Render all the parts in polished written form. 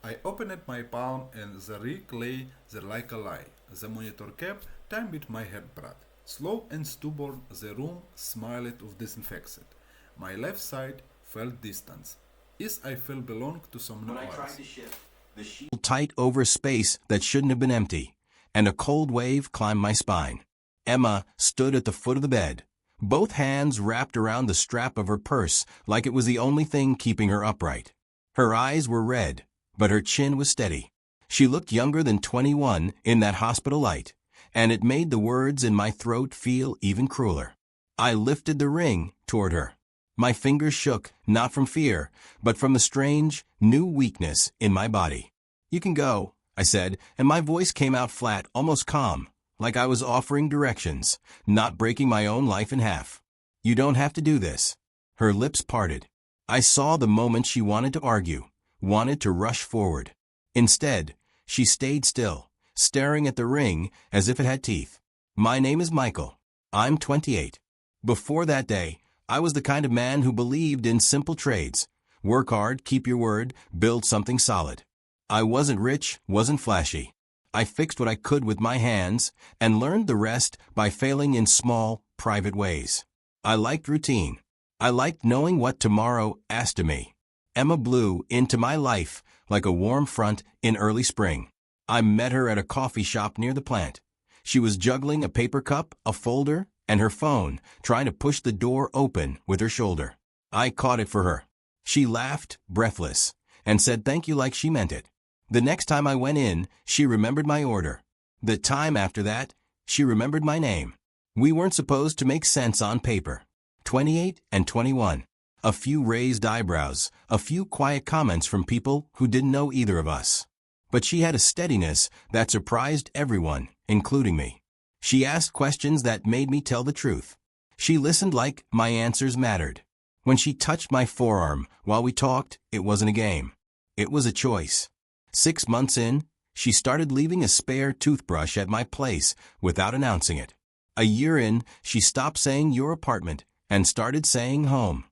I opened my palm and the rig lay there like a lie. The monitor kept time with my heartbeat. Slow and stubborn, the room smiled of disinfected. My left side felt distance. Yes, I felt belong to someone When I tried else. to shift, the sheet tight over space that shouldn't have been empty, and a cold wave climbed my spine. Emma stood at the foot of the bed, both hands wrapped around the strap of her purse like it was the only thing keeping her upright. Her eyes were red, but her chin was steady. She looked younger than 21 in that hospital light, and it made the words in my throat feel even crueler. I lifted the ring toward her. My fingers shook, not from fear, but from the strange, new weakness in my body. "You can go," I said, and my voice came out flat, almost calm, like I was offering directions, not breaking my own life in half. "You don't have to do this." Her lips parted. I saw the moment she wanted to argue, wanted to rush forward. Instead, she stayed still, staring at the ring as if it had teeth. "My name is Michael. I'm 28. Before that day, I was the kind of man who believed in simple trades. Work hard, keep your word, build something solid. I wasn't rich, wasn't flashy. I fixed what I could with my hands and learned the rest by failing in small, private ways. I liked routine. I liked knowing what tomorrow asked of me. Emma blew into my life like a warm front in early spring. I met her at a coffee shop near the plant. She was juggling a paper cup, a folder, and her phone, trying to push the door open with her shoulder. I caught it for her. She laughed, breathless, and said thank you like she meant it. The next time I went in, she remembered my order. The time after that, she remembered my name. We weren't supposed to make sense on paper. 28 and 21. A few raised eyebrows, a few quiet comments from people who didn't know either of us. But she had a steadiness that surprised everyone, including me. She asked questions that made me tell the truth. She listened like my answers mattered. When she touched my forearm while we talked, it wasn't a game. It was a choice. 6 months in, she started leaving a spare toothbrush at my place without announcing it. A year in, she stopped saying your apartment and started saying home.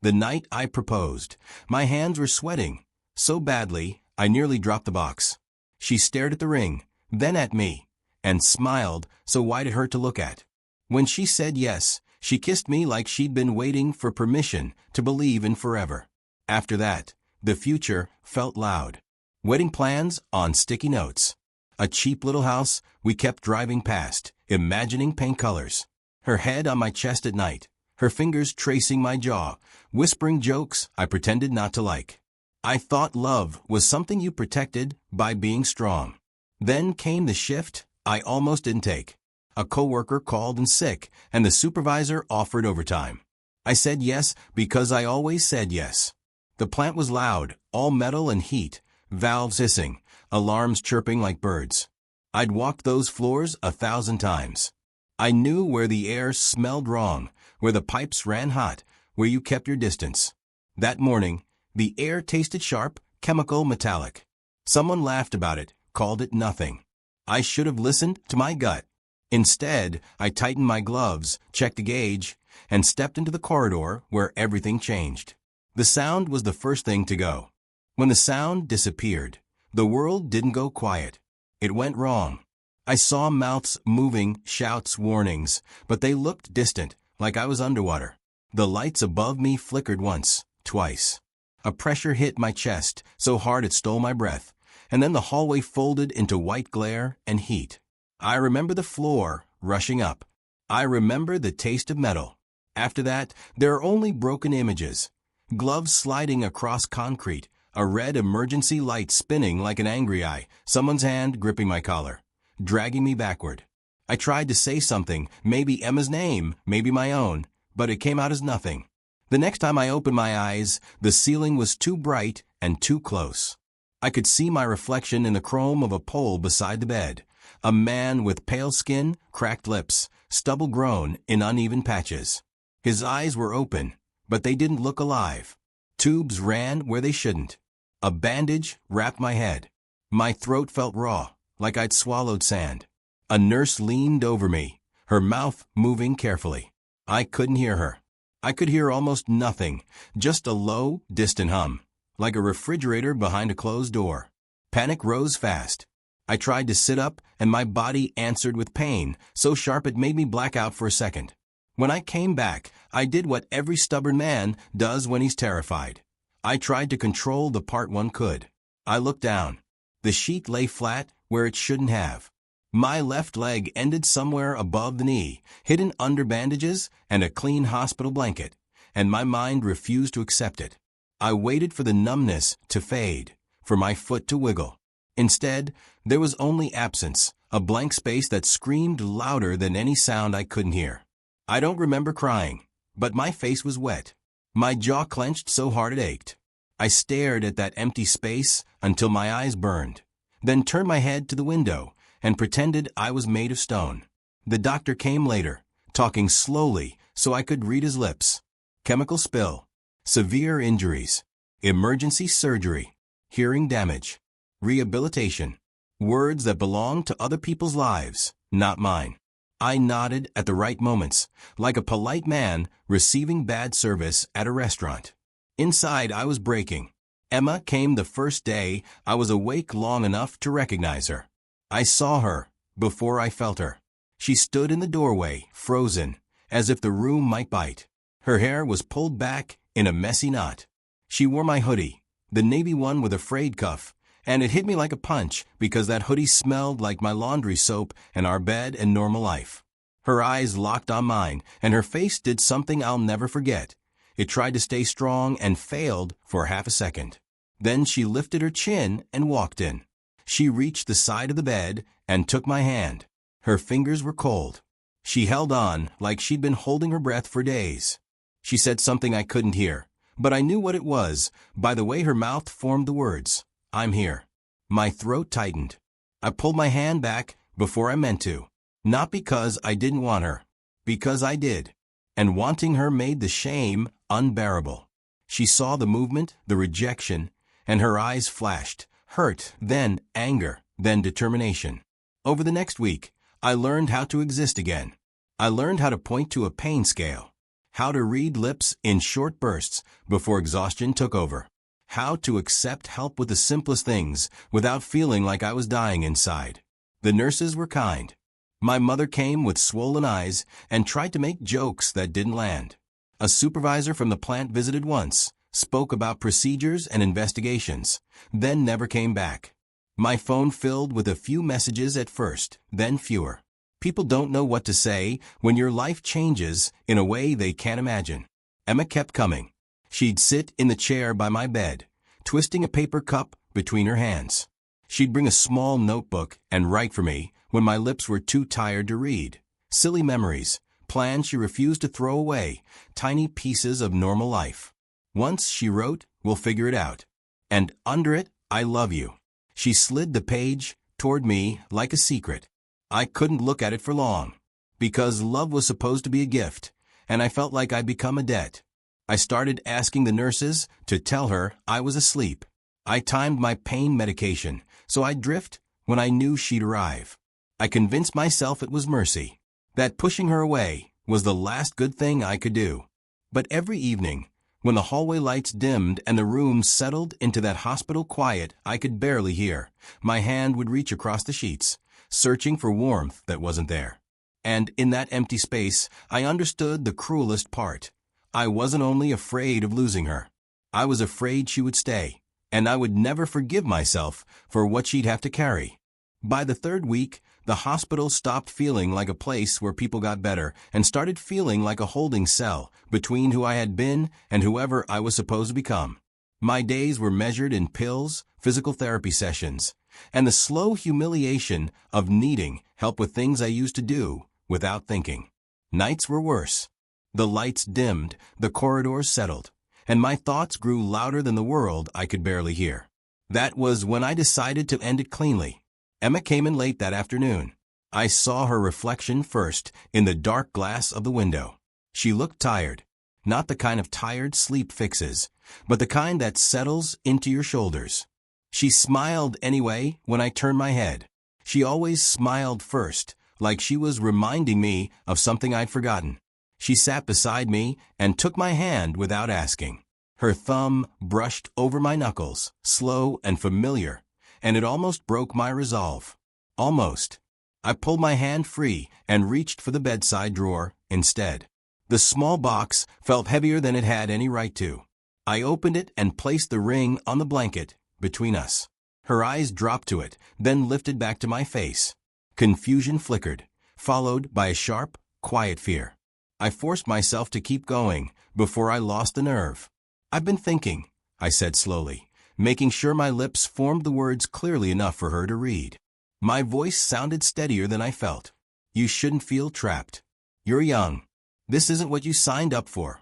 The night I proposed, my hands were sweating so badly I nearly dropped the box. She stared at the ring, then at me, and smiled so wide it hurt to look at. When she said yes, she kissed me like she'd been waiting for permission to believe in forever. After that, the future felt loud. Wedding plans on sticky notes. A cheap little house we kept driving past, imagining paint colors. Her head on my chest at night, her fingers tracing my jaw, whispering jokes I pretended not to like. I thought love was something you protected by being strong. Then came the shift I almost didn't take. A coworker called in sick, and the supervisor offered overtime. I said yes because I always said yes. The plant was loud, all metal and heat, valves hissing, alarms chirping like birds. I'd walked those floors 1,000 times. I knew where the air smelled wrong, where the pipes ran hot, where you kept your distance. That morning, the air tasted sharp, chemical, metallic. Someone laughed about it, called it nothing. I should have listened to my gut. Instead, I tightened my gloves, checked the gauge, and stepped into the corridor where everything changed. The sound was the first thing to go. When the sound disappeared, the world didn't go quiet. It went wrong. I saw mouths moving, shouts, warnings, but they looked distant, like I was underwater. The lights above me flickered once, twice. A pressure hit my chest, so hard it stole my breath, and then the hallway folded into white glare and heat. I remember the floor rushing up. I remember the taste of metal. After that, there are only broken images. Gloves sliding across concrete, a red emergency light spinning like an angry eye, someone's hand gripping my collar, dragging me backward. I tried to say something, maybe Emma's name, maybe my own, but it came out as nothing. The next time I opened my eyes, the ceiling was too bright and too close. I could see my reflection in the chrome of a pole beside the bed. A man with pale skin, cracked lips, stubble grown in uneven patches. His eyes were open, but they didn't look alive. Tubes ran where they shouldn't. A bandage wrapped my head. My throat felt raw, like I'd swallowed sand. A nurse leaned over me, her mouth moving carefully. I couldn't hear her. I could hear almost nothing, just a low, distant hum, like a refrigerator behind a closed door. Panic rose fast. I tried to sit up, and my body answered with pain, so sharp it made me black out for a second. When I came back, I did what every stubborn man does when he's terrified. I tried to control the part one could. I looked down. The sheet lay flat where it shouldn't have. My left leg ended somewhere above the knee, hidden under bandages and a clean hospital blanket, and my mind refused to accept it. I waited for the numbness to fade, for my foot to wiggle. Instead, there was only absence, a blank space that screamed louder than any sound I couldn't hear. I don't remember crying, but my face was wet. My jaw clenched so hard it ached. I stared at that empty space until my eyes burned, then turned my head to the window and pretended I was made of stone. The doctor came later, talking slowly so I could read his lips. Chemical spill, severe injuries, emergency surgery, hearing damage, rehabilitation, words that belong to other people's lives, not mine. I nodded at the right moments, like a polite man receiving bad service at a restaurant. Inside, I was breaking. Emma came the first day I was awake long enough to recognize her. I saw her before I felt her. She stood in the doorway, frozen, as if the room might bite. Her hair was pulled back in a messy knot. She wore my hoodie, the navy one with a frayed cuff, and it hit me like a punch because that hoodie smelled like my laundry soap and our bed and normal life. Her eyes locked on mine, and her face did something I'll never forget. It tried to stay strong and failed for half a second. Then she lifted her chin and walked in. She reached the side of the bed and took my hand. Her fingers were cold. She held on like she'd been holding her breath for days. She said something I couldn't hear, but I knew what it was by the way her mouth formed the words. I'm here. My throat tightened. I pulled my hand back before I meant to. Not because I didn't want her, because I did. And wanting her made the shame unbearable. She saw the movement, the rejection, and her eyes flashed, hurt, then anger, then determination. Over the next week, I learned how to exist again. I learned how to point to a pain scale, how to read lips in short bursts before exhaustion took over, how to accept help with the simplest things without feeling like I was dying inside. The nurses were kind. My mother came with swollen eyes and tried to make jokes that didn't land. A supervisor from the plant visited once, spoke about procedures and investigations, then never came back. My phone filled with a few messages at first, then fewer. People don't know what to say when your life changes in a way they can't imagine. Emma kept coming. She'd sit in the chair by my bed, twisting a paper cup between her hands. She'd bring a small notebook and write for me when my lips were too tired to read. Silly memories, plans she refused to throw away, tiny pieces of normal life. Once she wrote, "We'll figure it out." And under it, "I love you." She slid the page toward me like a secret. I couldn't look at it for long, because love was supposed to be a gift, and I felt like I'd become a debt. I started asking the nurses to tell her I was asleep. I timed my pain medication, so I'd drift when I knew she'd arrive. I convinced myself it was mercy, that pushing her away was the last good thing I could do. But every evening, when the hallway lights dimmed and the room settled into that hospital quiet I could barely hear, my hand would reach across the sheets, searching for warmth that wasn't there. And in that empty space, I understood the cruelest part. I wasn't only afraid of losing her. I was afraid she would stay, and I would never forgive myself for what she'd have to carry. By the third week, the hospital stopped feeling like a place where people got better and started feeling like a holding cell between who I had been and whoever I was supposed to become. My days were measured in pills, physical therapy sessions, and the slow humiliation of needing help with things I used to do without thinking. Nights were worse. The lights dimmed, the corridors settled, and my thoughts grew louder than the world I could barely hear. That was when I decided to end it cleanly. Emma came in late that afternoon. I saw her reflection first in the dark glass of the window. She looked tired, not the kind of tired sleep fixes, but the kind that settles into your shoulders. She smiled anyway when I turned my head. She always smiled first, like she was reminding me of something I'd forgotten. She sat beside me and took my hand without asking. Her thumb brushed over my knuckles, slow and familiar, and it almost broke my resolve. Almost. I pulled my hand free and reached for the bedside drawer instead. The small box felt heavier than it had any right to. I opened it and placed the ring on the blanket between us. Her eyes dropped to it, then lifted back to my face. Confusion flickered, followed by a sharp, quiet fear. I forced myself to keep going before I lost the nerve. "I've been thinking," I said slowly, making sure my lips formed the words clearly enough for her to read. My voice sounded steadier than I felt. "You shouldn't feel trapped. You're young. This isn't what you signed up for."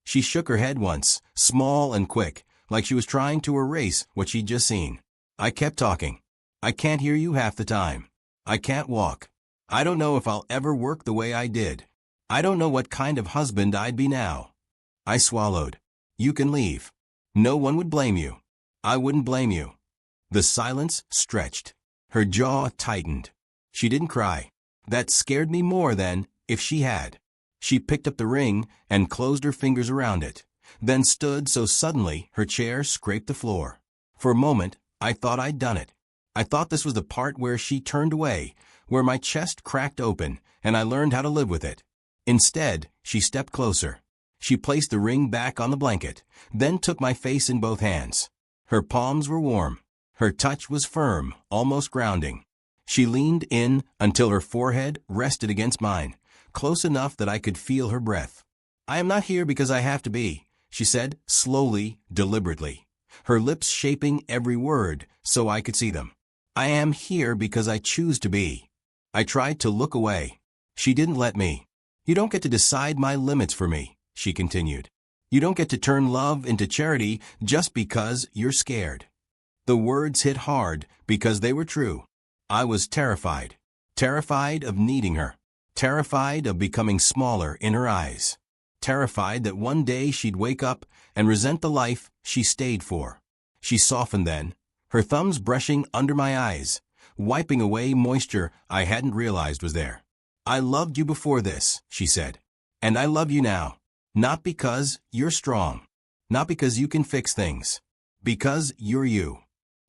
She shook her head once, small and quick, like she was trying to erase what she'd just seen. I kept talking. "I can't hear you half the time. I can't walk. I don't know if I'll ever work the way I did. I don't know what kind of husband I'd be now." I swallowed. "You can leave. No one would blame you. I wouldn't blame you." The silence stretched. Her jaw tightened. She didn't cry. That scared me more than if she had. She picked up the ring and closed her fingers around it, then stood so suddenly her chair scraped the floor. For a moment, I thought I'd done it. I thought this was the part where she turned away, where my chest cracked open, and I learned how to live with it. Instead, she stepped closer. She placed the ring back on the blanket, then took my face in both hands. Her palms were warm. Her touch was firm, almost grounding. She leaned in until her forehead rested against mine, close enough that I could feel her breath. "I am not here because I have to be," she said, slowly, deliberately, her lips shaping every word so I could see them. "I am here because I choose to be." I tried to look away. She didn't let me. "You don't get to decide my limits for me," she continued. "You don't get to turn love into charity just because you're scared." The words hit hard because they were true. I was terrified. Terrified of needing her. Terrified of becoming smaller in her eyes. Terrified that one day she'd wake up and resent the life she stayed for. She softened then, her thumbs brushing under my eyes, wiping away moisture I hadn't realized was there. "I loved you before this," she said, "and I love you now. Not because you're strong. Not because you can fix things. Because you're you."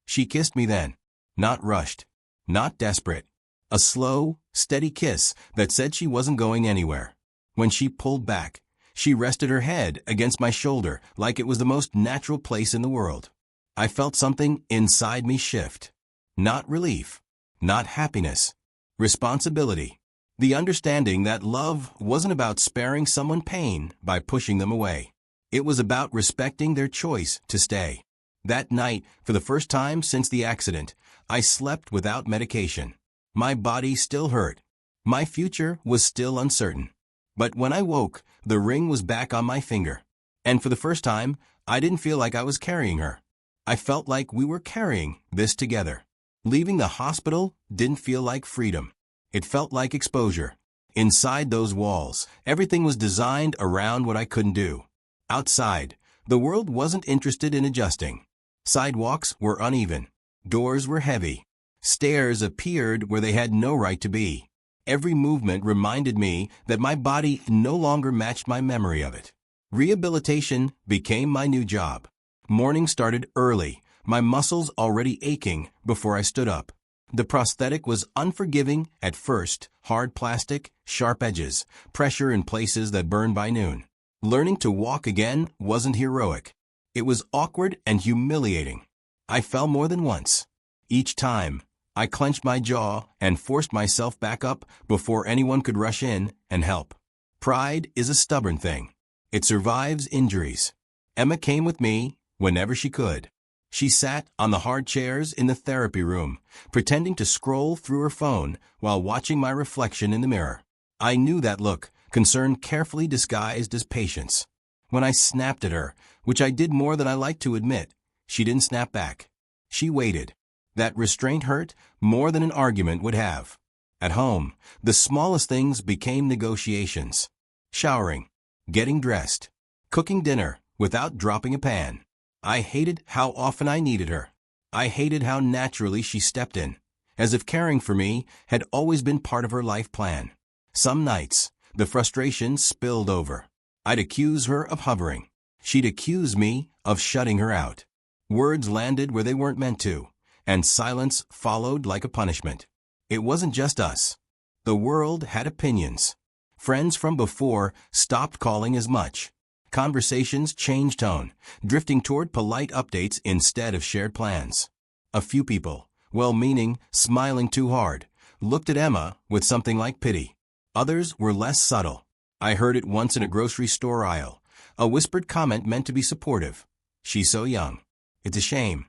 She kissed me then. Not rushed. Not desperate. A slow, steady kiss that said she wasn't going anywhere. When she pulled back, she rested her head against my shoulder like it was the most natural place in the world. I felt something inside me shift. Not relief. Not happiness. Responsibility. The understanding that love wasn't about sparing someone pain by pushing them away. It was about respecting their choice to stay. That night, for the first time since the accident, I slept without medication. My body still hurt. My future was still uncertain. But when I woke, the ring was back on my finger. And for the first time, I didn't feel like I was carrying her. I felt like we were carrying this together. Leaving the hospital didn't feel like freedom. It felt like exposure. Inside those walls, everything was designed around what I couldn't do. Outside, the world wasn't interested in adjusting. Sidewalks were uneven. Doors were heavy. Stairs appeared where they had no right to be. Every movement reminded me that my body no longer matched my memory of it. Rehabilitation became my new job. Morning started early, my muscles already aching before I stood up. The prosthetic was unforgiving at first, hard plastic, sharp edges, pressure in places that burned by noon. Learning to walk again wasn't heroic. It was awkward and humiliating. I fell more than once. Each time, I clenched my jaw and forced myself back up before anyone could rush in and help. Pride is a stubborn thing. It survives injuries. Emma came with me whenever she could. She sat on the hard chairs in the therapy room, pretending to scroll through her phone while watching my reflection in the mirror. I knew that look, concern carefully disguised as patience. When I snapped at her, which I did more than I liked to admit, she didn't snap back. She waited. That restraint hurt more than an argument would have. At home, the smallest things became negotiations. Showering, getting dressed, cooking dinner without dropping a pan. I hated how often I needed her. I hated how naturally she stepped in, as if caring for me had always been part of her life plan. Some nights, the frustration spilled over. I'd accuse her of hovering. She'd accuse me of shutting her out. Words landed where they weren't meant to, and silence followed like a punishment. It wasn't just us. The world had opinions. Friends from before stopped calling as much. Conversations changed tone, drifting toward polite updates instead of shared plans. A few people, well-meaning, smiling too hard, looked at Emma with something like pity. Others were less subtle. I heard it once in a grocery store aisle, a whispered comment meant to be supportive. "She's so young. It's a shame."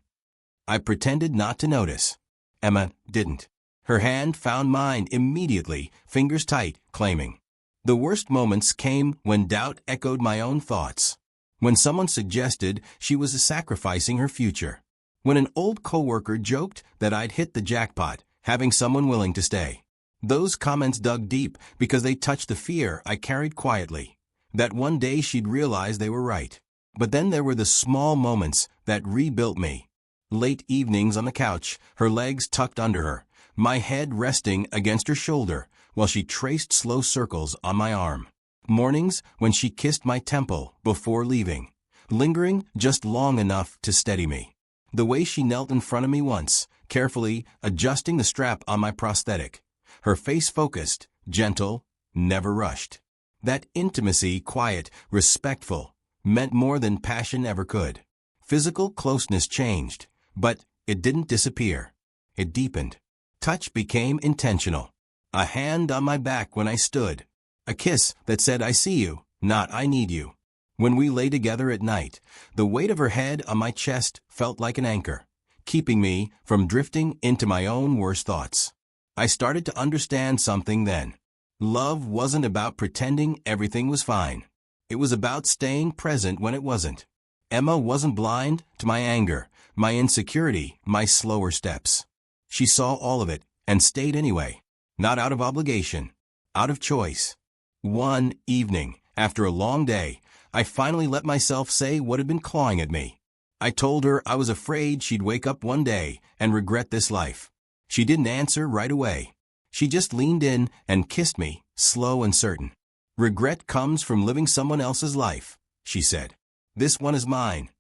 I pretended not to notice. Emma didn't. Her hand found mine immediately, fingers tight, claiming. The worst moments came when doubt echoed my own thoughts. When someone suggested she was sacrificing her future. When an old coworker joked that I'd hit the jackpot, having someone willing to stay. Those comments dug deep because they touched the fear I carried quietly, that one day she'd realize they were right. But then there were the small moments that rebuilt me. Late evenings on the couch, her legs tucked under her, my head resting against her shoulder while she traced slow circles on my arm. Mornings when she kissed my temple before leaving, lingering just long enough to steady me. The way she knelt in front of me once, carefully adjusting the strap on my prosthetic. Her face focused, gentle, never rushed. That intimacy, quiet, respectful, meant more than passion ever could. Physical closeness changed, but it didn't disappear. It deepened. Touch became intentional. A hand on my back when I stood. A kiss that said "I see you," not "I need you." When we lay together at night, the weight of her head on my chest felt like an anchor, keeping me from drifting into my own worst thoughts. I started to understand something then. Love wasn't about pretending everything was fine. It was about staying present when it wasn't. Emma wasn't blind to my anger, my insecurity, my slower steps. She saw all of it and stayed anyway, not out of obligation, out of choice. One evening, after a long day, I finally let myself say what had been clawing at me. I told her I was afraid she'd wake up one day and regret this life. She didn't answer right away. She just leaned in and kissed me, slow and certain. "Regret comes from living someone else's life," she said. "This one is mine."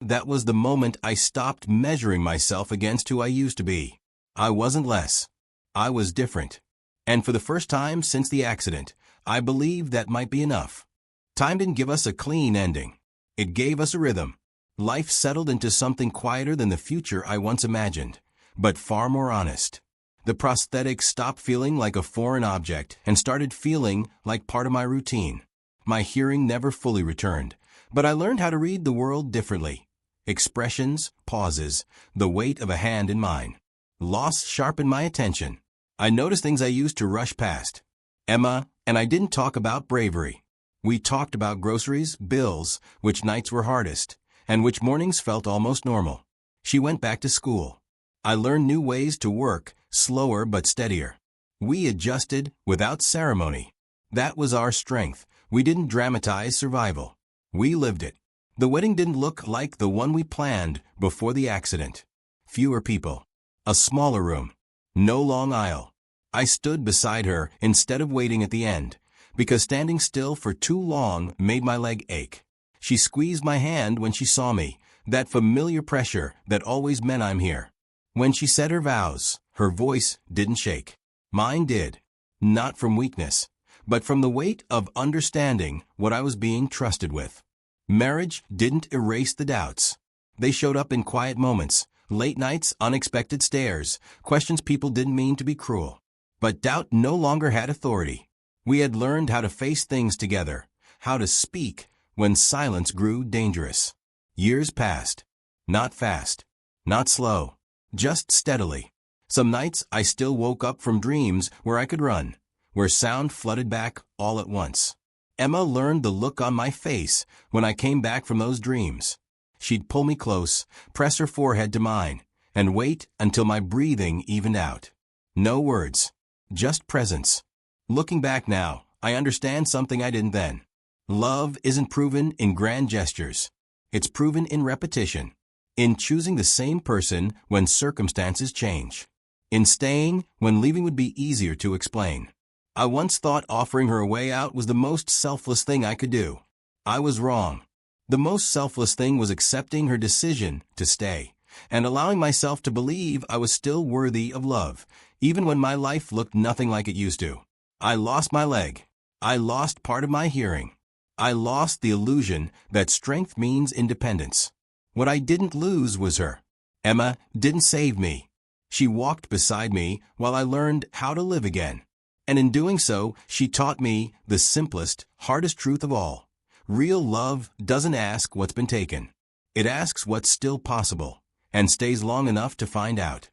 That was the moment I stopped measuring myself against who I used to be. I wasn't less. I was different. And for the first time since the accident, I believed that might be enough. Time didn't give us a clean ending. It gave us a rhythm. Life settled into something quieter than the future I once imagined, but far more honest. The prosthetic stopped feeling like a foreign object and started feeling like part of my routine. My hearing never fully returned, but I learned how to read the world differently. Expressions, pauses, the weight of a hand in mine. Loss sharpened my attention. I noticed things I used to rush past. Emma and I didn't talk about bravery. We talked about groceries, bills, which nights were hardest, and which mornings felt almost normal. She went back to school. I learned new ways to work, slower but steadier. We adjusted without ceremony. That was our strength. We didn't dramatize survival. We lived it. The wedding didn't look like the one we planned before the accident. Fewer people. A smaller room. No long aisle. I stood beside her instead of waiting at the end, because standing still for too long made my leg ache. She squeezed my hand when she saw me, that familiar pressure that always meant I'm here. When she said her vows, her voice didn't shake. Mine did. Not from weakness, but from the weight of understanding what I was being trusted with. Marriage didn't erase the doubts. They showed up in quiet moments, late nights, unexpected stares, questions people didn't mean to be cruel. But doubt no longer had authority. We had learned how to face things together, how to speak when silence grew dangerous. Years passed. Not fast. Not slow. Just steadily. Some nights I still woke up from dreams where I could run, where sound flooded back all at once. Emma learned the look on my face when I came back from those dreams. She'd pull me close, press her forehead to mine, and wait until my breathing evened out. No words, just presence. Looking back now, I understand something I didn't then. Love isn't proven in grand gestures. It's proven in repetition, in choosing the same person when circumstances change, in staying when leaving would be easier to explain. I once thought offering her a way out was the most selfless thing I could do. I was wrong. The most selfless thing was accepting her decision to stay and allowing myself to believe I was still worthy of love, even when my life looked nothing like it used to. I lost my leg. I lost part of my hearing. I lost the illusion that strength means independence. What I didn't lose was her. Emma didn't save me. She walked beside me while I learned how to live again. And in doing so, she taught me the simplest, hardest truth of all. Real love doesn't ask what's been taken. It asks what's still possible, and stays long enough to find out.